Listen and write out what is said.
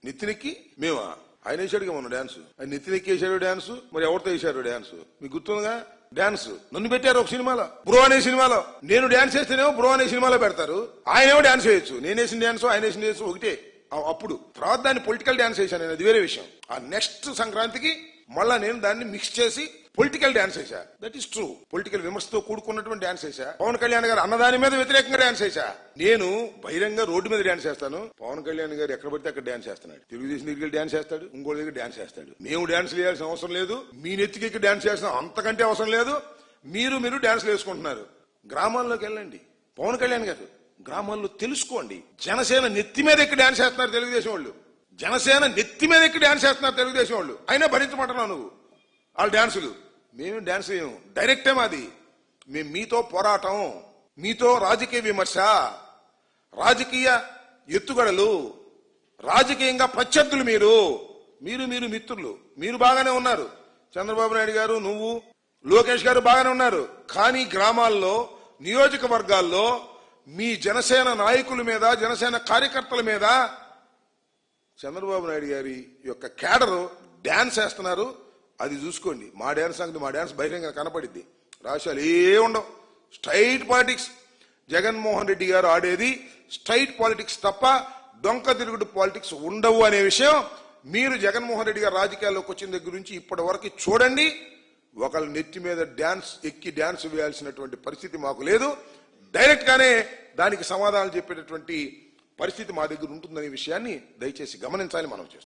నెత్తినెక్కి మేమా? ఆయన వేసాడుగా మొన్న డాన్స్. ఆయన నెత్తినెక్కి వేసాడు డాన్స్. మరి ఎవరితో వేసాడు డాన్స్ మీకు గుర్తుందిగా? డాన్స్ నన్ను పెట్టారు ఒక సినిమాలో, బ్రో అనే సినిమాలో. నేను డాన్స్ వేస్తేనేమో బ్రో అనే సినిమాలో పెడతారు. ఆయనేమో డాన్స్ వేయచ్చు. నేను వేసిన డాన్స్ ఆయన వేసిన డాన్స్ ఒకటే. అప్పుడు తర్వాత దాన్ని పొలిటికల్ డాన్స్ వేసాను నేను, అది వేరే విషయం. ఆ నెక్స్ట్ సంక్రాంతికి మళ్ళా నేను దాన్ని మిక్స్ చేసి పొలిటికల్ డాన్స్ వేసా. That is true. పొలిటికల్ విమర్శతో కూడుకున్నటువంటి డాన్స్ వేసా. పవన్ కళ్యాణ్ గారు అన్నదాని మీద వ్యతిరేకంగా డాన్స్ వేసా. నేను బహిరంగ రోడ్డు మీద డాన్స్ చేస్తాను. పవన్ కళ్యాణ్ గారు ఎక్కడ పడితే అక్కడ డాన్స్ చేస్తున్నాడు. తెలుగుదేశం దగ్గర డాన్స్ చేస్తాడు, ఇంకోటి దగ్గర డాన్స్ చేస్తాడు. మేము డాన్స్ వేయాల్సిన అవసరం లేదు. మీ నెత్తికి డాన్స్ చేసిన అంతకంటే అవసరం లేదు. మీరు డాన్స్లు వేసుకుంటున్నారు. గ్రామాల్లోకి వెళ్ళండి. పవన్ కళ్యాణ్ గారు గ్రామాల్లో తెలుసుకోండి. జనసేన నెత్తి మీద ఎక్కి డాన్స్ చేస్తున్నారు తెలుగుదేశం వాళ్ళు. జనసేన నెత్తి మీద ఎక్కి డాన్స్ చేస్తున్నారు తెలుగుదేశం వాళ్ళు. అయినా భరించమంటున్నావు నువ్వు వాళ్ళ డాన్సులు. మేము డాన్స్ చేయము. డైరెక్టే మాది. మేము మీతో పోరాటం, మీతో రాజకీయ విమర్శ, రాజకీయ ఎత్తుగడలు, రాజకీయంగా ప్రత్యర్థులు. మీరు మిత్రులు. మీరు బాగానే ఉన్నారు. చంద్రబాబు నాయుడు గారు, నువ్వు, లోకేష్ గారు బాగానే ఉన్నారు. కానీ గ్రామాల్లో, నియోజకవర్గాల్లో మీ జనసేన నాయకుల మీద, జనసేన కార్యకర్తల మీద చంద్రబాబు నాయుడు గారి యొక్క కేడరు డాన్స్ వేస్తున్నారు. అది చూసుకోండి. మా డాన్స్ సంగతి, మా డాన్స్ బహిరంగ కనపడిద్ది. రాష్ట్రాలు ఉండవు. Straight politics. జగన్మోహన్ రెడ్డి గారు ఆడేది స్ట్రైట్ పాలిటిక్స్ తప్ప డొంక తిరుగుడు పాలిటిక్స్ ఉండవు అనే విషయం మీరు జగన్మోహన్ రెడ్డి గారు రాజకీయాల్లోకి వచ్చిన దగ్గర నుంచి ఇప్పటి వరకు చూడండి. ఒకళ్ళ నెత్తి మీద డాన్స్ ఎక్కి డాన్స్ వేయాల్సినటువంటి పరిస్థితి మాకు లేదు. డైరెక్ట్ గానే దానికి సమాధానాలు చెప్పేటటువంటి పరిస్థితి మా దగ్గర ఉంటుందనే విషయాన్ని దయచేసి గమనించాలని మనం చేస్తాం.